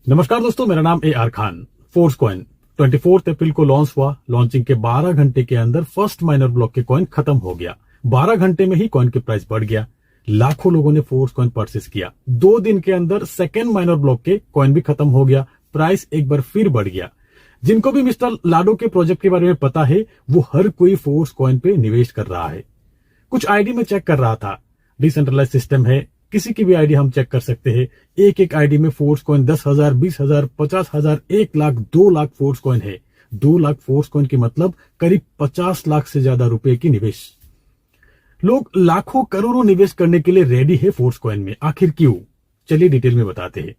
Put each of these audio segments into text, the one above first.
नमस्कार दोस्तों, मेरा नाम AR खान। फोर्स कॉइन 24 अप्रैल को लॉन्च हुआ। लॉन्चिंग के 12 घंटे के अंदर फर्स्ट माइनर ब्लॉक के कॉइन खत्म हो गया। 12 घंटे में ही कॉइन की प्राइस बढ़ गया। लाखों लोगों ने फोर्स कॉइन परचेस किया। 2 दिन के अंदर सेकेंड माइनर ब्लॉक के कॉइन भी खत्म हो गया। प्राइस एक बार फिर बढ़ गया। जिनको भी मिस्टर लाडो के प्रोजेक्ट के बारे में पता है, वो हर कोई फोर्स कॉइन पे निवेश कर रहा है। कुछ आईडी में चेक कर रहा था, डिसेंट्रलाइज सिस्टम है, किसी की भी आईडी हम चेक कर सकते हैं। एक आईडी में force coin 10,000, 20,000, 50,000, 1 lakh, 2 lakh force coin है। 2 लाख फोर्स कॉइन की मतलब करीब 50 लाख से ज्यादा रुपए की निवेश। लोग लाखों करोड़ों निवेश करने के लिए रेडी है फोर्स कॉइन में। आखिर क्यों? चलिए डिटेल में बताते हैं।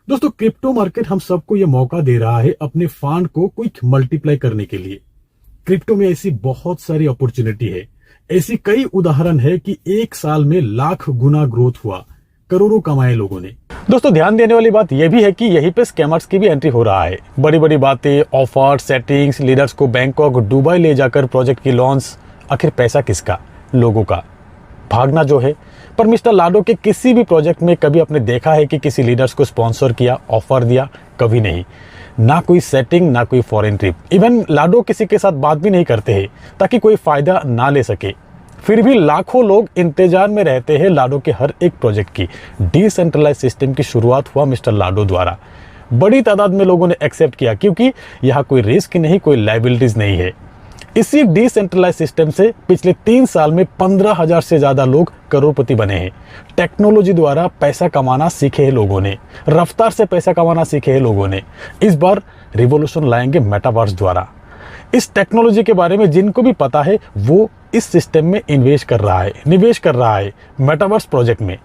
दोस्तों, क्रिप्टो मार्केट हम सबको यह मौका दे रहा है अपने फंड को क्विक मल्टीप्लाई करने के लिए। क्रिप्टो में ऐसी बहुत सारी अपॉर्चुनिटी है। ऐसी कई उदाहरण है कि 1 साल में लाख गुना ग्रोथ हुआ, करोड़ों कमाए लोगों ने। दोस्तों, ध्यान देने वाली बात यह भी है कि यहीं पे स्कैमर्स की भी एंट्री हो रहा है। बड़ी बड़ी बातें, ऑफर, सेटिंग्स, लीडर्स को बैंकॉक, दुबई ले जाकर प्रोजेक्ट की लॉन्च। आखिर पैसा किसका? लोगों का। भागना जो है। पर मिस्टर लाडो के किसी भी प्रोजेक्ट में कभी आपने देखा है कि किसी लीडर्स को स्पॉन्सर किया, ऑफर दिया? कभी नहीं। ना कोई सेटिंग, ना कोई फॉरेन ट्रिप। इवन लाडो किसी के साथ बात भी नहीं करते हैं ताकि कोई फायदा ना ले सके। फिर भी लाखों लोग इंतजार में रहते हैं लाडो के हर एक प्रोजेक्ट की। डिसेंट्रलाइज सिस्टम की शुरुआत हुआ मिस्टर लाडो द्वारा। बड़ी तादाद में लोगों ने एक्सेप्ट किया क्योंकि यहाँ कोई रिस्क नहीं, कोई लायबिलिटीज नहीं है। इसी डिसेंट्रलाइज सिस्टम से पिछले 3 साल में 15,000 से ज्यादा लोग करोड़पति बने हैं। टेक्नोलॉजी द्वारा पैसा कमाना सीखे हैं लोगों ने, रफ्तार से पैसा कमाना सीखे हैं लोगों ने। इस बार रिवॉल्यूशन लाएंगे मेटावर्स द्वारा। इस टेक्नोलॉजी के बारे में जिनको भी पता है वो इस सिस्टम में इन्वेस्ट कर रहा है, निवेश कर रहा है मेटावर्स प्रोजेक्ट में।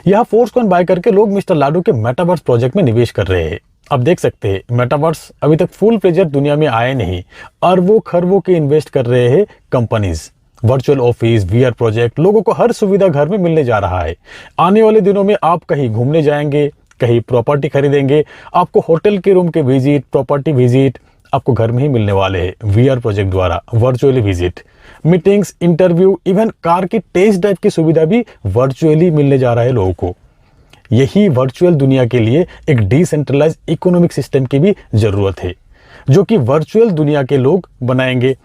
यहाँ फोर्स कॉइन बाय करके लोग मिस्टर लाडो के मेटावर्स प्रोजेक्ट में निवेश कर रहे हैं। अब देख सकते हैं मेटावर्स अभी तक फुल फ्लेजर दुनिया में आए नहीं। अरबों खरबों के इन्वेस्ट कर रहे हैं companies. Virtual office, VR project, लोगों को हर सुविधा घर में मिलने जा रहा है। आने वाले दिनों में आप कहीं घूमने जाएंगे, कहीं प्रॉपर्टी खरीदेंगे, आपको होटल के रूम के विजिट, प्रॉपर्टी विजिट आपको घर में ही मिलने वाले हैं। VR प्रोजेक्ट द्वारा virtually visit, meetings, interview, even car की टेस्ट ड्राइव की सुविधा भी वर्चुअली मिलने जा रहा है लोगों को। यही वर्चुअल दुनिया के लिए एक डिसेंट्रलाइज इकोनॉमिक सिस्टम की भी जरूरत है, जो कि वर्चुअल दुनिया के लोग बनाएंगे,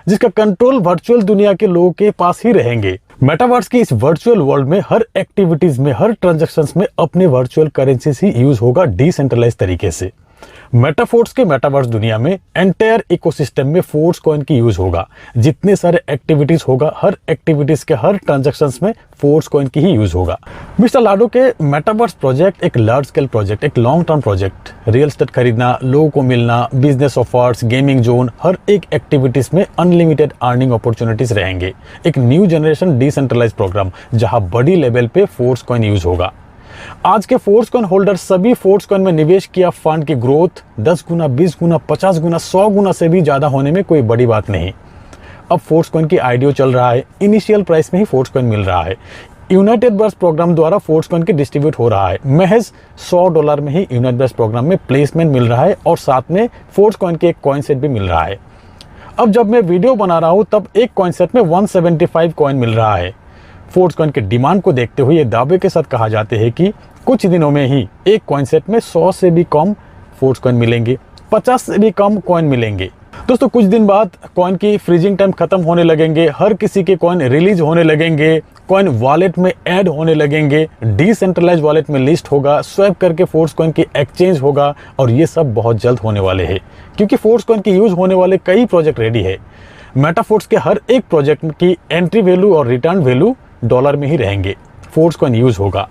जिसका कंट्रोल वर्चुअल दुनिया के लोगों के पास ही रहेंगे। मेटावर्स की इस वर्चुअल वर्ल्ड में हर एक्टिविटीज में, हर ट्रांजैक्शंस में अपने वर्चुअल करेंसी ही यूज होगा डिसेंट्रलाइज तरीके से। मेटाफोर्स के मेटावर्स दुनिया में एंटायर इकोसिस्टम में फोर्स कॉइन की यूज होगा। जितने सारे एक्टिविटीज होगा, हर एक्टिविटीज के हर ट्रांजैक्शंस में फोर्स कॉइन की ही यूज होगा। मिस्टर लाडो के मेटावर्स प्रोजेक्ट एक लार्ज स्केल प्रोजेक्ट, एक long term project. Real estate खरीदना, लोगों को मिलना, बिजनेस ऑफर्स, गेमिंग जोन, हर एक एक्टिविटीज में अनलिमिटेड अर्निंग अपॉर्चुनिटीज रहेंगे। एक न्यू जनरेशन डिसेंट्रलाइज प्रोग्राम जहां बड़ी लेवल पे फोर्स कॉइन यूज होगा। आज के फोर्स कॉइन होल्डर सभी फोर्स कॉइन में निवेश किया फंड की ग्रोथ 10 गुना, 20 गुना, 50 गुना, 100 गुना से भी ज्यादा होने में कोई बड़ी बात नहीं। अब फोर्स कॉइन की आईडीओ चल रहा है। इनिशियल प्राइस में ही फोर्स कॉइन मिल रहा है। यूनाइटेड बर्स प्रोग्राम द्वारा फोर्स कॉइन की डिस्ट्रीब्यूट हो रहा है। महज $100 में ही यूनाइटेड बर्स प्रोग्राम में प्लेसमेंट मिल रहा है और साथ में फोर्स कॉइन के एक कॉइन सेट भी मिल रहा है। अब जब मैं वीडियो बना रहा हूं तब एक कॉइन सेट में 175 कॉइन मिल रहा है। फोर्स कॉइन के डिमांड को देखते हुए ये दावे के साथ कहा जाते हैं कि कुछ दिनों में ही एक कॉइन सेट में 100 से भी कम फोर्स कॉइन मिलेंगे, 50 से भी कम कॉइन मिलेंगे। दोस्तों, कुछ दिन बाद कॉइन की फ्रीजिंग टाइम खत्म होने लगेंगे। हर किसी के कॉइन रिलीज होने लगेंगे, कॉइन वॉलेट में ऐड होने लगेंगे, डिसेंट्रलाइज वॉलेट में लिस्ट होगा, स्वैप करके फोर्स कॉइन की एक्सचेंज होगा और ये सब बहुत जल्द होने वाले हैं क्योंकि फोर्स कॉइन की यूज होने वाले कई प्रोजेक्ट रेडी है। मेटाफोर्स के हर एक प्रोजेक्ट की एंट्री वैल्यू और रिटर्न वैल्यू डॉलर में ही रहेंगे। फोर्स कॉइन यूज होगा।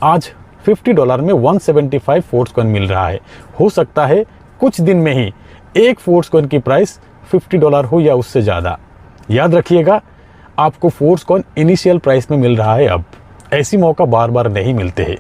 आज $50 में 175 फोर्स कॉइन मिल रहा है। हो सकता है कुछ दिन में ही एक फोर्स कॉइन की प्राइस $50 हो या उससे ज्यादा। याद रखिएगा, आपको फोर्स कॉइन इनिशियल प्राइस में मिल रहा है। अब ऐसी मौका बार बार नहीं मिलते हैं।